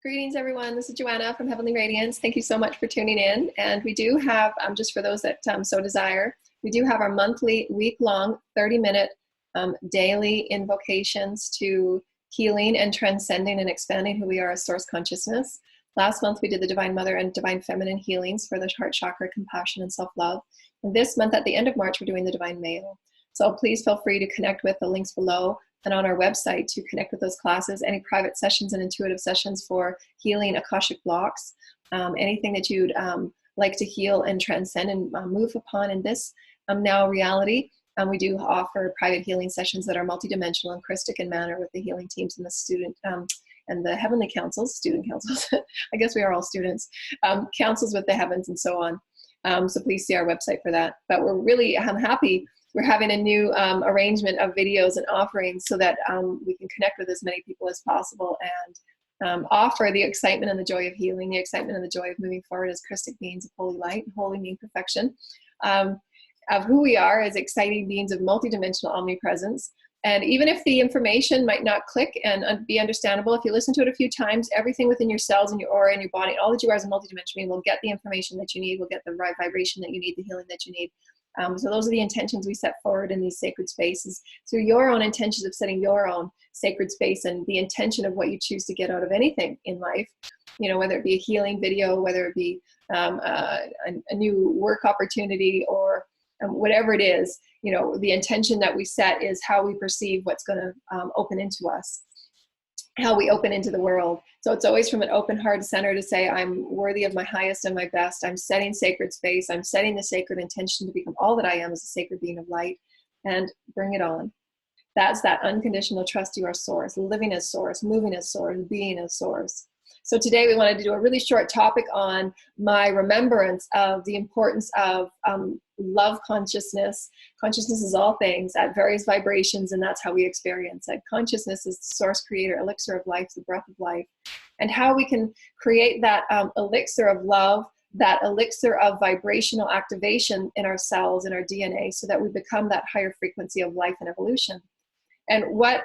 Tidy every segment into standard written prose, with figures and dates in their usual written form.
Greetings, everyone. This is Joanna from Heavenly Radiance. Thank you so much for tuning in. And we do have, just for those that so desire, we do have our monthly, week-long, 30-minute daily invocations to healing and transcending and expanding who we are as source consciousness. Last month, we did the Divine Mother and Divine Feminine healings for the heart chakra, compassion, and self-love. And this month, at the end of March, we're doing the Divine Male. So please feel free to connect with the links below and on our website to connect with those classes, any private sessions and intuitive sessions for healing Akashic blocks, anything that you'd like to heal and transcend and move upon in this now reality. We do offer private healing sessions that are multidimensional and christic in manner with the healing teams and the student and the heavenly councils, student councils. I guess we are all students, councils with the heavens and so on. So please see our website for that. But we're really happy. We're having a new arrangement of videos and offerings so that we can connect with as many people as possible and offer the excitement and the joy of healing, the excitement and the joy of moving forward as Christic beings of holy light, holy mean perfection, of who we are as exciting beings of multidimensional omnipresence. And even if the information might not click and be understandable, if you listen to it a few times, everything within your cells and your aura and your body, all that you are as a multidimensional being will get the information that you need, will get the right vibration that you need, the healing that you need. So those are the intentions we set forward in these sacred spaces. So your own intentions of setting your own sacred space and the intention of what you choose to get out of anything in life, you know, whether it be a healing video, whether it be a new work opportunity or whatever it is, you know, the intention that we set is how we perceive what's going to open into us, how we open into the world. So it's always from an open heart center to say, I'm worthy of my highest and my best. I'm setting sacred space. I'm setting the sacred intention to become all that I am as a sacred being of light, and bring it on. That's that unconditional trust you are source, living as source, moving as source, being as source. So today we wanted to do a really short topic on my remembrance of the importance of love consciousness. Consciousness is all things at various vibrations, and that's how we experience it. Consciousness is the source creator, elixir of life, the breath of life, and how we can create that elixir of love, that elixir of vibrational activation in our cells, in our DNA, so that we become that higher frequency of life and evolution. And what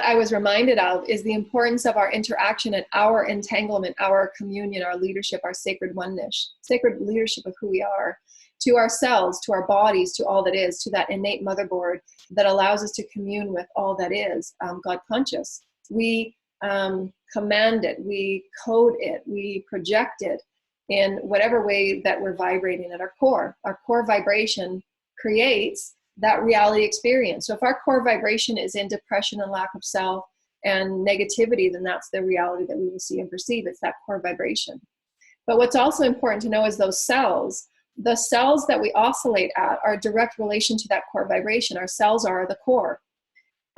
I was reminded of is the importance of our interaction and our entanglement, our communion, our leadership, our sacred oneness, sacred leadership of who we are, to ourselves, to our bodies, to all that is, to that innate motherboard that allows us to commune with all that is, God conscious. We command it, we code it, we project it in whatever way that we're vibrating at our core. Our core vibration creates that reality experience. So if our core vibration is in depression and lack of self and negativity, then that's the reality that we will see and perceive. It's that core vibration. But what's also important to know is those cells, the cells that we oscillate at are a direct relation to that core vibration. Our cells are the core.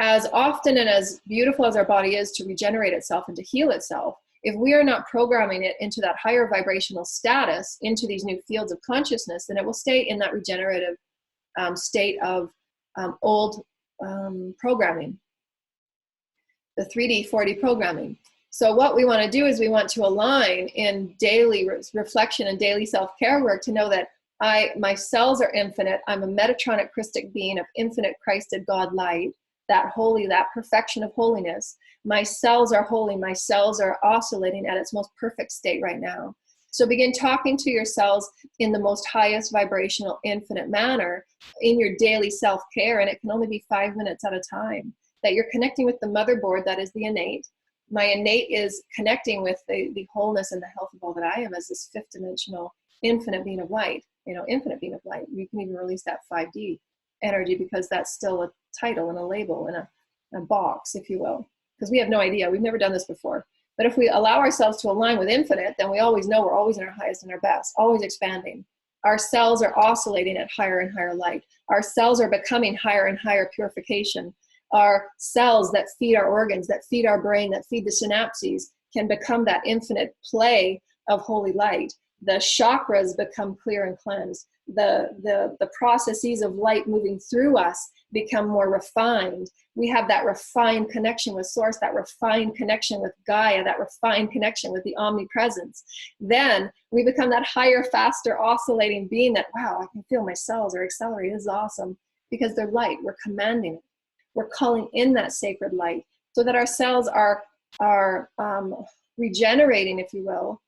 As often and as beautiful as our body is to regenerate itself and to heal itself, if we are not programming it into that higher vibrational status, into these new fields of consciousness, then it will stay in that regenerative state of old programming, the 3D, 4D programming. So what we want to do is we want to align in daily reflection and daily self-care work to know that my cells are infinite. I'm a metatronic Christic being of infinite Christed God light, that holy, that perfection of holiness. My cells are holy. My cells are oscillating at its most perfect state right now. So begin talking to your cells in the most highest vibrational, infinite manner in your daily self-care, and it can only be 5 minutes at a time, that you're connecting with the motherboard that is the innate. My innate is connecting with the wholeness and the health of all that I am as this fifth dimensional, infinite being of light, you know, infinite being of light. You can even release that 5D energy because that's still a title and a label and a box, if you will, because we have no idea. We've never done this before. But if we allow ourselves to align with infinite, then we always know we're always in our highest and our best, always expanding. Our cells are oscillating at higher and higher light. Our cells are becoming higher and higher purification. Our cells that feed our organs, that feed our brain, that feed the synapses can become that infinite play of holy light. The chakras become clear and cleansed. The processes of light moving through us become more refined. We have that refined connection with source, that refined connection with Gaia, that refined connection with the omnipresence. Then we become that higher, faster, oscillating being that, wow, I can feel my cells are accelerating. This is awesome because they're light. We're commanding it. We're calling in that sacred light so that our cells are regenerating, if you will.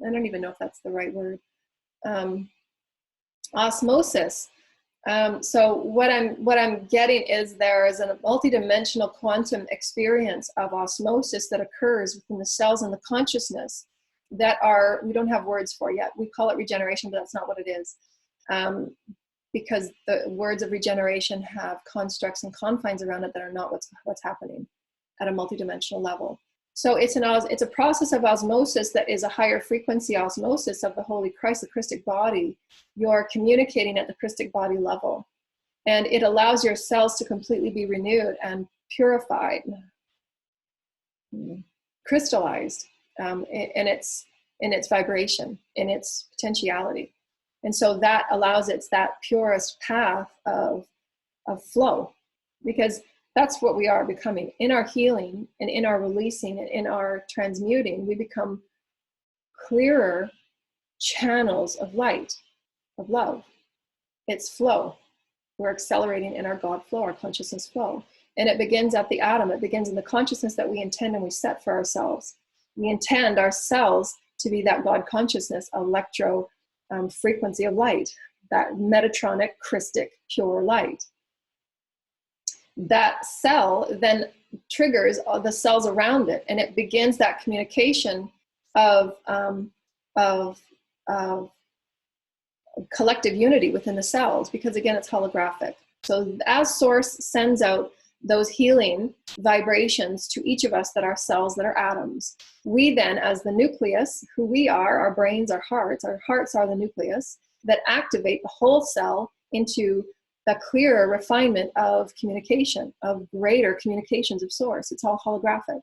I don't even know if that's the right word. Osmosis. So what I'm getting is there is a multidimensional quantum experience of osmosis that occurs within the cells and the consciousness that we don't have words for yet. We call it regeneration, but that's not what it is. Because the words of regeneration have constructs and confines around it that are not what's happening at a multidimensional level. So it's a process of osmosis that is a higher frequency osmosis of the Holy Christ, the Christic body. You're communicating at the Christic body level. And it allows your cells to completely be renewed and purified, crystallized in its vibration, in its potentiality. And so that allows it's that purest path of flow, because that's what we are becoming. In our healing and in our releasing and in our transmuting, we become clearer channels of light, of love. It's flow. We're accelerating in our God flow, our consciousness flow. And it begins at the atom. It begins in the consciousness that we intend and we set for ourselves. We intend ourselves to be that God consciousness, electro frequency of light, that Metatronic, Christic, pure light. That cell then triggers all the cells around it, and it begins that communication of collective unity within the cells, because again, it's holographic. So as Source sends out those healing vibrations to each of us that are cells, that are atoms, we then, as the nucleus, who we are, our brains, our hearts are the nucleus that activate the whole cell into the clearer refinement of communication, of greater communications of Source. It's all holographic.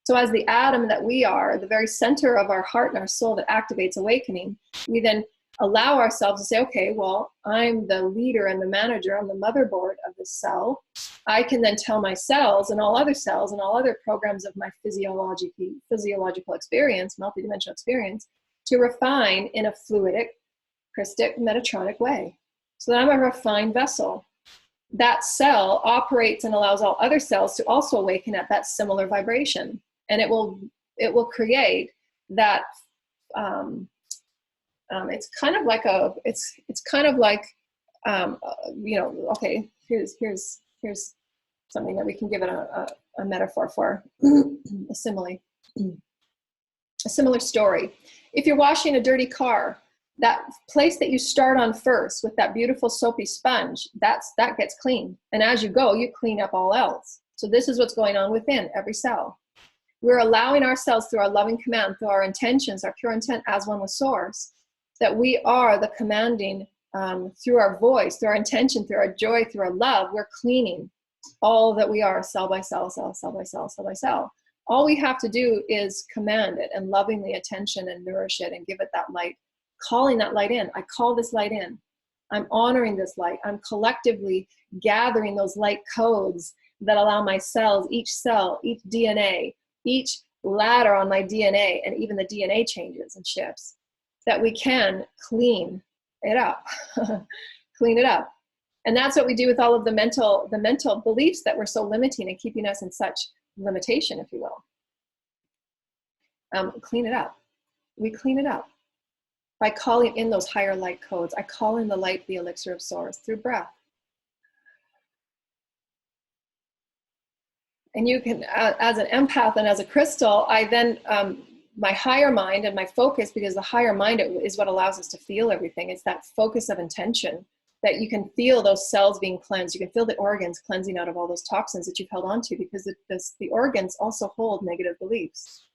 So as the atom that we are, the very center of our heart and our soul that activates awakening, we then allow ourselves to say, okay, well, I'm the leader and the manager, I'm the motherboard of this cell. I can then tell my cells and all other cells and all other programs of my physiological experience, multidimensional experience, to refine in a fluidic, Christic, Metatronic way. So that I'm a refined vessel. That cell operates and allows all other cells to also awaken at that similar vibration. And it will create that, it's kind of like okay, here's something that we can give it a metaphor for, a simile, a similar story. If you're washing a dirty car, that place that you start on first with that beautiful soapy sponge, that gets clean. And as you go, you clean up all else. So this is what's going on within every cell. We're allowing ourselves through our loving command, through our intentions, our pure intent as one with Source, that we are the commanding through our voice, through our intention, through our joy, through our love. We're cleaning all that we are, cell by cell, cell by cell, cell by cell. All we have to do is command it and lovingly attention and nourish it and give it that light, calling that light in. I call this light in. I'm honoring this light. I'm collectively gathering those light codes that allow my cells, each cell, each DNA, each ladder on my DNA, and even the DNA changes and shifts, that we can clean it up, clean it up. And that's what we do with all of the mental beliefs that were so limiting and keeping us in such limitation, if you will. Clean it up. We clean it up by calling in those higher light codes. I call in the light, the elixir of Source, through breath. And you can, as an empath and as a crystal, I then, my higher mind and my focus, because the higher mind is what allows us to feel everything. It's that focus of intention that you can feel those cells being cleansed. You can feel the organs cleansing out of all those toxins that you've held onto, because the organs also hold negative beliefs.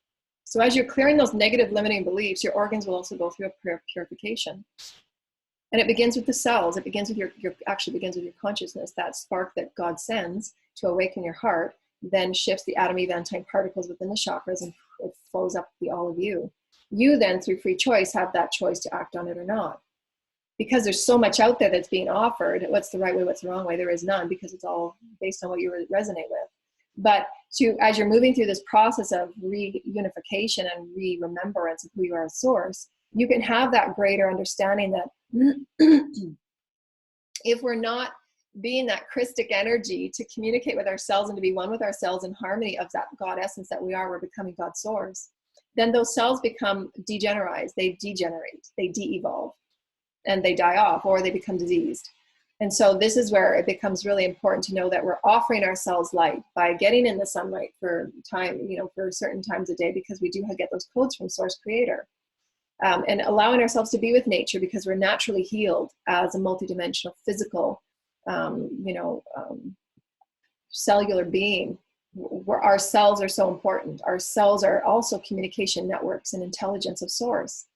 So as you're clearing those negative limiting beliefs, your organs will also go through a purification. And it begins with the cells. It begins with actually begins with your consciousness. That spark that God sends to awaken your heart then shifts the atomy Vantine particles within the chakras, and it flows up the all of you. You then, through free choice, have that choice to act on it or not. Because there's so much out there that's being offered, what's the right way, what's the wrong way? There is none, because it's all based on what you resonate with. But as you're moving through this process of reunification and remembrance of who you are as Source, you can have that greater understanding that if we're not being that Christic energy to communicate with ourselves and to be one with ourselves in harmony of that God essence that we are, we're becoming God source, then those cells become degenerized, they degenerate, they de-evolve, and they die off, or they become diseased. And so this is where it becomes really important to know that we're offering ourselves light by getting in the sunlight for time, you know, for certain times a day, because we do get those codes from Source Creator. And allowing ourselves to be with nature, because we're naturally healed as a multidimensional physical, cellular being. Where our cells are so important. Our cells are also communication networks and intelligence of source,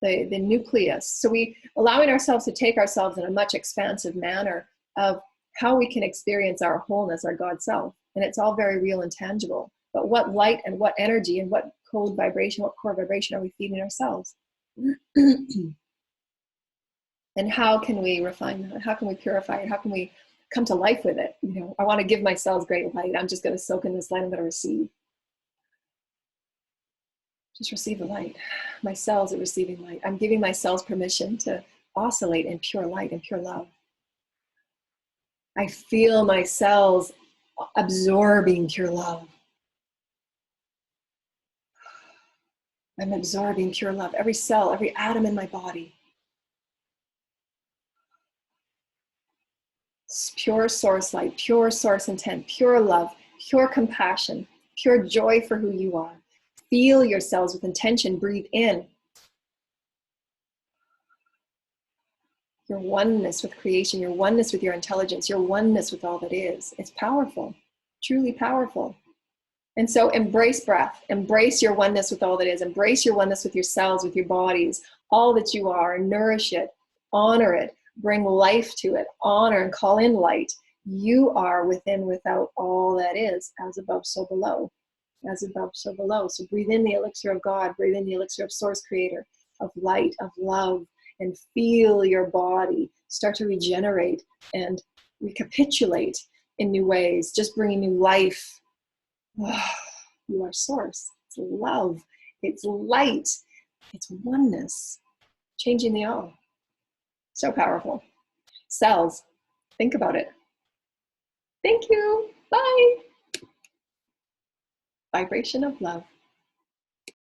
the nucleus. So we allowing ourselves to take ourselves in a much expansive manner of how we can experience our wholeness, our God self. And it's all very real and tangible. But what light and what energy and what code vibration, what core vibration are we feeding ourselves? And how can we refine that? How can we purify it? How can we come to life with it? You know, I want to give my cells great light. I'm just going to soak in this light. I'm going to receive. Just receive the light. My cells are receiving light. I'm giving my cells permission to oscillate in pure light and pure love. I feel my cells absorbing pure love. I'm absorbing pure love. Every cell, every atom in my body. Pure source light, pure source intent, pure love, pure compassion, pure joy for who you are. Feel your cells with intention. Breathe in. Your oneness with creation, your oneness with your intelligence, your oneness with all that is. It's powerful, truly powerful. And so embrace breath, embrace your oneness with all that is, embrace your oneness with your cells, with your bodies, all that you are, nourish it, honor it, bring life to it, honor and call in light. You are within, without all that is, as above, so below, as above, so below. So breathe in the elixir of God, breathe in the elixir of Source Creator, of light, of love, and feel your body start to regenerate and recapitulate in new ways, just bringing new life. You are source. It's love. It's light. It's oneness. Changing the all. So powerful. Cells. Think about it. Thank you. Bye. Vibration of love.